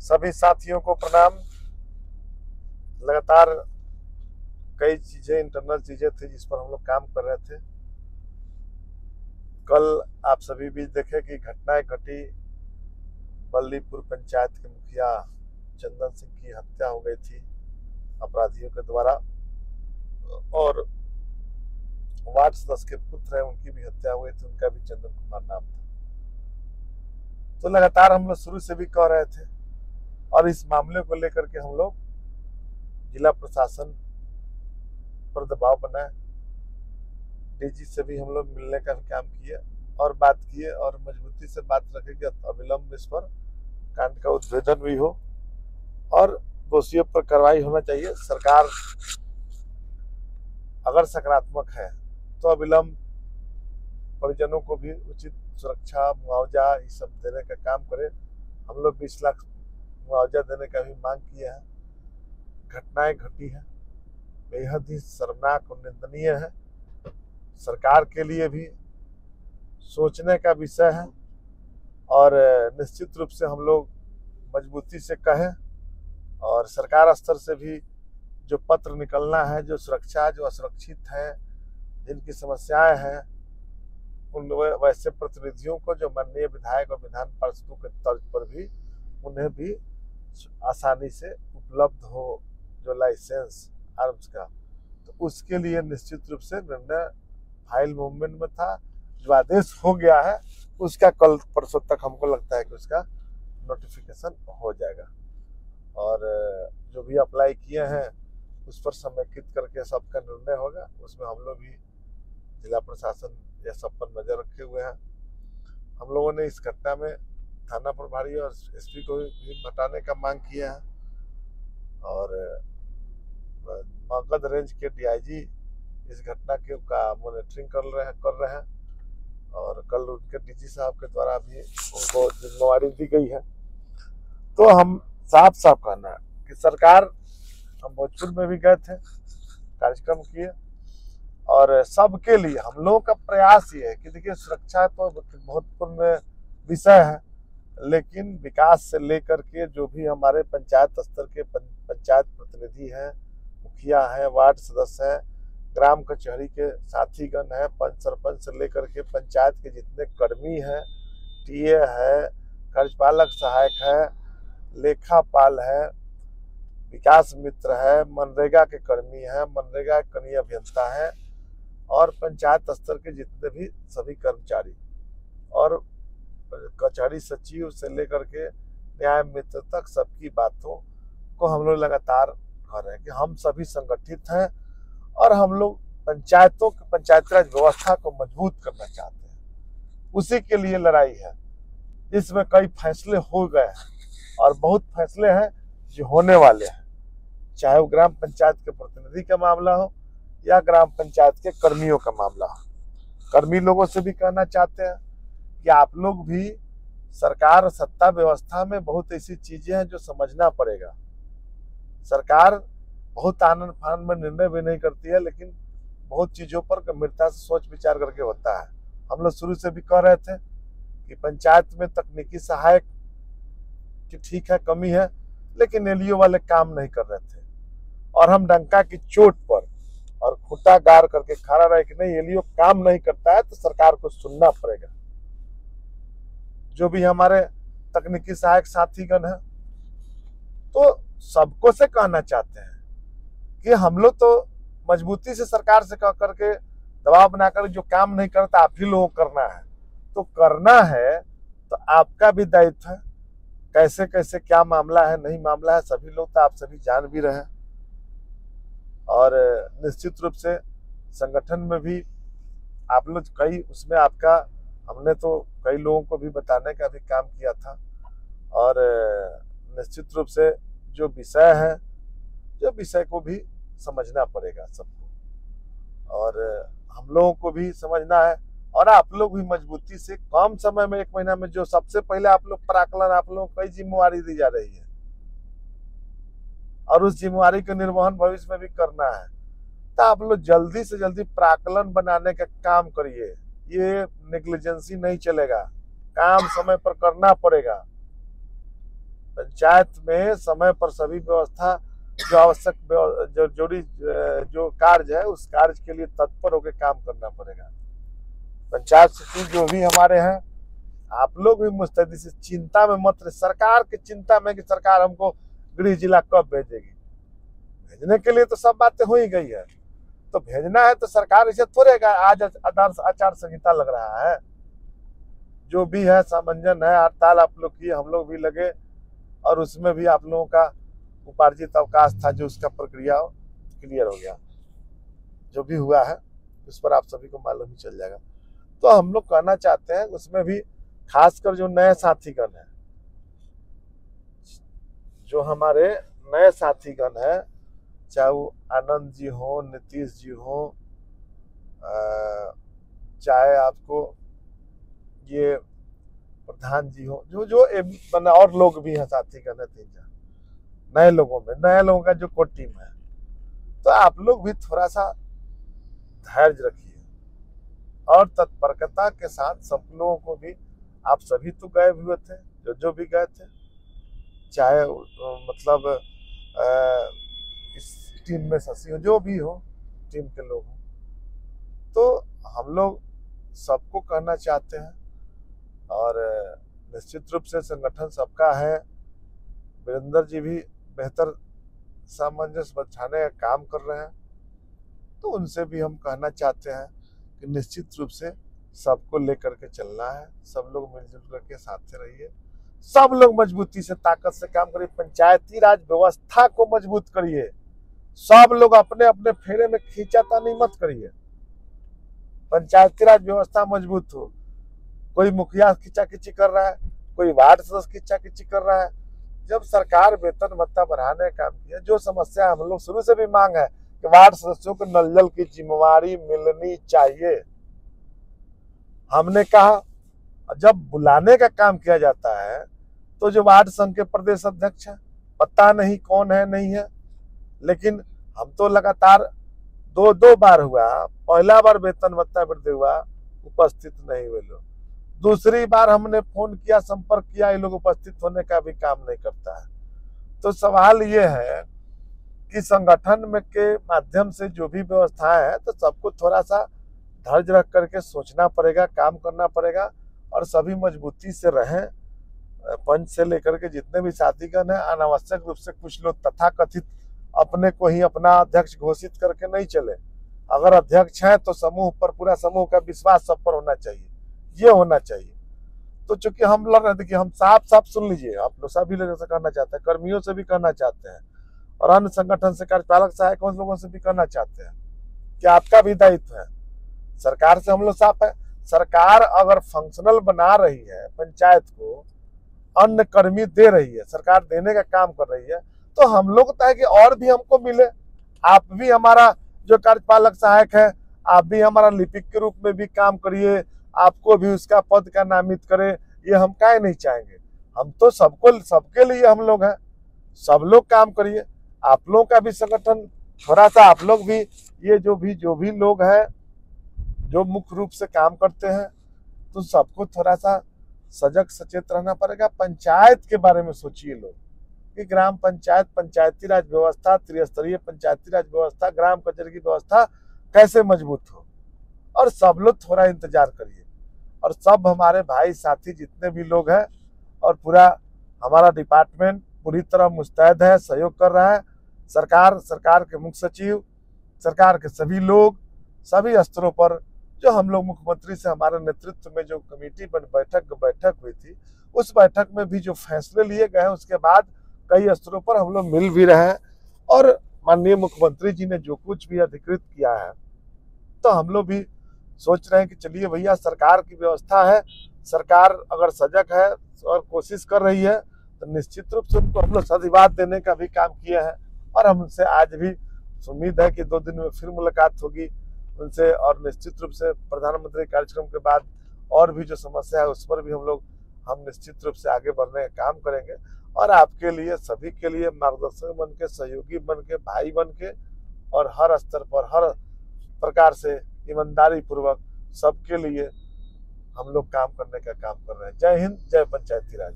सभी साथियों को प्रणाम। लगातार कई चीजें, इंटरनल चीजें थी जिस पर हम लोग काम कर रहे थे। कल आप सभी भी देखे कि घटनाएं घटी। बल्लीपुर पंचायत के मुखिया चंदन सिंह की हत्या हो गई थी अपराधियों के द्वारा, और वार्ड सदस्य के पुत्र है, उनकी भी हत्या हुई थी। उनका भी चंदन कुमार नाम था। तो लगातार हम लोग शुरू से भी कह रहे थे, और इस मामले को लेकर के हम लोग जिला प्रशासन पर दबाव बनाए। डीजी से भी हम लोग मिलने का काम किए और बात किए, और मजबूती से बात रखे कि अविलंब इस पर कांड का उद्भेदन भी हो और दोषियों पर कार्रवाई होना चाहिए। सरकार अगर सकारात्मक है तो अविलंब परिजनों को भी उचित सुरक्षा, मुआवजा ये सब देने का काम करे। हम लोग 20 लाख मुआवजा देने का भी मांग किए हैं। घटनाएं घटी है, बेहद ही शर्मनाक और निंदनीय है। सरकार के लिए भी सोचने का विषय है, और निश्चित रूप से हम लोग मजबूती से कहें, और सरकार स्तर से भी जो पत्र निकलना है, जो सुरक्षा, जो असुरक्षित है, जिनकी समस्याएं हैं, उन वैसे प्रतिनिधियों को जो माननीय विधायक और विधान पार्षदों के तर्ज पर भी उन्हें भी आसानी से उपलब्ध हो जो लाइसेंस आर्म्स का, तो उसके लिए निश्चित रूप से निर्णय फाइल मूवमेंट में था। जो आदेश हो गया है उसका कल परसों तक हमको लगता है कि उसका नोटिफिकेशन हो जाएगा, और जो भी अप्लाई किए हैं उस पर समेकित करके सबका निर्णय होगा। उसमें हम लोग भी जिला प्रशासन या सब पर नजर रखे हुए हैं। हम लोगों ने इस घटना में थाना प्रभारी और एसपी को भी हटाने का मांग किया है, और मगध रेंज के डीआईजी इस घटना के का मॉनिटरिंग कर रहे हैं, और कल उनके डीजी साहब के द्वारा भी उनको जिम्मेवारी दी गई है। तो हम साफ साफ कहना है कि सरकार, हम भोजपुर में भी गए थे, कार्यक्रम किए, और सबके लिए हम लोगों का प्रयास ये है कि देखिए, सुरक्षा तो महत्वपूर्ण विषय है, लेकिन विकास से लेकर के जो भी हमारे पंचायत स्तर के पंचायत प्रतिनिधि हैं, मुखिया हैं, वार्ड सदस्य हैं, ग्राम कचहरी के साथीगण हैं, पंच सरपंच से लेकर के पंचायत के जितने कर्मी हैं, टीए है, कार्यपालक सहायक है, लेखापाल है, विकास मित्र है, मनरेगा के कर्मी हैं, मनरेगा के कनीय अभियंता है, और पंचायत स्तर के जितने भी सभी कर्मचारी, और कचहरी सचिव से लेकर के न्याय मित्र तक सबकी बातों को हम लोग लगातार कह रहे हैं कि हम सभी संगठित हैं, और हम लोग पंचायती राज व्यवस्था को मजबूत करना चाहते हैं। उसी के लिए लड़ाई है। इसमें कई फैसले हो गए हैं, और बहुत फैसले हैं जो होने वाले हैं, चाहे वो ग्राम पंचायत के प्रतिनिधि का मामला हो या ग्राम पंचायत के कर्मियों का मामला हो। कर्मी लोगों से भी कहना चाहते हैं कि आप लोग भी सरकार सत्ता व्यवस्था में बहुत ऐसी चीजें हैं जो समझना पड़ेगा। सरकार बहुत आनंद फानंद में निर्णय भी नहीं करती है, लेकिन बहुत चीजों पर गंभीरता से सोच विचार करके होता है। हम लोग शुरू से भी कह रहे थे कि पंचायत में तकनीकी सहायक की ठीक है कमी है, लेकिन एलईओ वाले काम नहीं कर रहे थे, और हम डंका की चोट पर और खुटा गाड़ करके खड़ा रहे कि नहीं, एलईओ काम नहीं करता है तो सरकार को सुनना पड़ेगा। जो भी हमारे तकनीकी सहायक साथीगण हैं, तो सबको से कहना चाहते हैं कि हम लोग तो मजबूती से सरकार से कह करके दबाव बनाकर जो काम नहीं करता आप ही लोगों को करना है, तो करना है तो आपका भी दायित्व है। कैसे कैसे क्या मामला है, नहीं मामला है, सभी लोग तो आप सभी जान भी रहे हैं, और निश्चित रूप से संगठन में भी आप लोग कई उसमें आपका, हमने तो कई लोगों को भी बताने का भी काम किया था, और निश्चित रूप से जो विषय है, जो विषय को भी समझना पड़ेगा सबको, और हम लोगों को भी समझना है, और आप लोग भी मजबूती से कम समय में 1 महीना में जो सबसे पहले आप लोग प्राकलन, आप लोगों को कई जिम्मेवारी दी जा रही है, और उस जिम्मेवारी का निर्वहन भविष्य में भी करना है। तो आप लोग जल्दी से जल्दी प्राकलन बनाने का काम करिए। ये नेग्लिजेंसी नहीं चलेगा, काम समय पर करना पड़ेगा। पंचायत में समय पर सभी व्यवस्था जो आवश्यक जो कार्य है उस कार्य के लिए तत्पर होकर काम करना पड़ेगा। पंचायत सचिव जो भी हमारे हैं, आप लोग भी मुस्तैदी से चिंता में मत रहे। सरकार की चिंता में कि सरकार हमको गृह जिला कब भेजेगी, भेजने के लिए तो सब बातें हो ही गई है। तो भेजना है तो सरकार इसे थोड़े आज आदर्श आचार संहिता लग रहा है, जो भी है सामंजन है, हड़ताल आप लोग की, हम लोग भी लगे और उसमें भी आप लोगों का उपार्जित अवकाश था जो उसका प्रक्रिया क्लियर हो गया। जो भी हुआ है उस पर आप सभी को मालूम ही चल जाएगा। तो हम लोग कहना चाहते हैं उसमें भी खासकर जो नए साथीगण है, जो हमारे नए साथीगण है, चाहे वो आनंद जी हो, नीतीश जी हो, चाहे आपको ये प्रधान जी हो, जो और लोग भी हैं साथीगण है 3-4 नए लोगों का जो कोर टीम है, तो आप लोग भी थोड़ा सा धैर्य रखिए और तत्परता के साथ सब लोगों को भी, आप सभी तो गए हुए थे, जो भी गए थे, चाहे मतलब इस टीम में शशि हो, जो भी हो टीम के लोग हो, तो हम लोग सबको कहना चाहते हैं और निश्चित रूप से संगठन सबका है। वीरेंद्र जी भी बेहतर सामंजस्य बैठाने का काम कर रहे हैं, तो उनसे भी हम कहना चाहते हैं कि निश्चित रूप से सबको लेकर के चलना है। सब लोग मिलजुल करके साथ रहिए, सब लोग मजबूती से ताकत से काम करिए, पंचायती राज व्यवस्था को मजबूत करिए। सब लोग अपने अपने फेरे में खींचातानी मत करिए, पंचायती राज व्यवस्था मजबूत हो। कोई मुखिया खींचाखींची कर रहा है, कोई वार्ड सदस्य खींचाखींची कर रहा है। जब सरकार वेतन भत्ता बढ़ाने का काम किया, जो समस्या हम लोग शुरू से भी मांग है कि वार्ड सदस्यों को नल जल की जिम्मेवारी मिलनी चाहिए। हमने कहा जब बुलाने का काम किया जाता है तो जो वार्ड संघ के प्रदेश अध्यक्ष है, पता नहीं कौन है नहीं है, लेकिन हम तो लगातार दो बार हुआ, पहला बार वेतन भत्ता वृद्धि हुआ, उपस्थित नहीं हुए लोग। दूसरी बार हमने फोन किया, संपर्क किया, ये लोग उपस्थित होने का भी काम नहीं करता है। तो सवाल ये है कि संगठन में के माध्यम से जो भी व्यवस्थाएं है, तो सबको थोड़ा सा धैर्य रख करके सोचना पड़ेगा, काम करना पड़ेगा और सभी मजबूती से रहें। पंच से लेकर के जितने भी साथीगण हैं, अनावश्यक रूप से कुछ लोग तथाकथित अपने को ही अपना अध्यक्ष घोषित करके नहीं चले। अगर अध्यक्ष है तो समूह पर, पूरा समूह का विश्वास सब पर होना चाहिए, ये होना चाहिए। तो चूंकि हम लड़ रहे थे कि हम साफ सुन लीजिए, आप लोग सभी लोगों से कहना चाहते हैं, कर्मियों से भी कहना चाहते हैं और अन्य संगठन से कार्यपालक सहायक लोगों से भी कहना चाहते हैं कि आपका भी दायित्व है। सरकार से हम लोग साफ है, सरकार अगर फंक्शनल बना रही है, पंचायत को अन्य कर्मी दे रही है, सरकार देने का काम कर रही है, तो हम लोग तो है कि और भी हमको मिले। आप भी हमारा जो कार्यपालक सहायक है, आप भी हमारा लिपिक के रूप में भी काम करिए, आपको भी उसका पद का नामित करे, ये हम काहे नहीं चाहेंगे। हम तो सबके लिए हम लोग हैं, सब लोग काम करिए। आप लोगों का भी संगठन थोड़ा सा, आप लोग भी ये जो भी लोग हैं जो मुख्य रूप से काम करते हैं, तो सबको थोड़ा सा सजग सचेत रहना पड़ेगा। पंचायत के बारे में सोचिए लोग कि ग्राम पंचायत, पंचायती राज व्यवस्था, त्रिस्तरीय पंचायती राज व्यवस्था, ग्राम कचहरी की व्यवस्था कैसे मजबूत हो, और सब लोग थोड़ा इंतजार करिए। और सब हमारे भाई साथी जितने भी लोग हैं और पूरा हमारा डिपार्टमेंट पूरी तरह मुस्तैद है, सहयोग कर रहा है। सरकार के मुख्य सचिव, सरकार के सभी लोग, सभी स्तरों पर जो हम लोग मुख्यमंत्री से हमारे नेतृत्व में जो कमेटी बैठक हुई थी, उस बैठक में भी जो फैसले लिए गए हैं, उसके बाद कई स्तरों पर हम लोग मिल भी रहे हैं। और माननीय मुख्यमंत्री जी ने जो कुछ भी अधिकृत किया है, तो हम लोग भी सोच रहे हैं कि चलिए भैया, सरकार की व्यवस्था है, सरकार अगर सजग है और कोशिश कर रही है, तो निश्चित रूप से उनको हम लोग साधुवाद देने का भी काम किए हैं। और हमसे आज भी उम्मीद है कि 2 दिन में फिर मुलाकात होगी उनसे, और निश्चित रूप से प्रधानमंत्री कार्यक्रम के बाद और भी जो समस्या है उस पर भी हम निश्चित रूप से आगे बढ़ने का काम करेंगे। और आपके लिए, सभी के लिए मार्गदर्शक बन के, सहयोगी बन के, भाई बन के, और हर स्तर पर हर प्रकार से ईमानदारी पूर्वक सबके लिए हम लोग काम करने का काम कर रहे हैं। जय हिंद, जय पंचायती राज।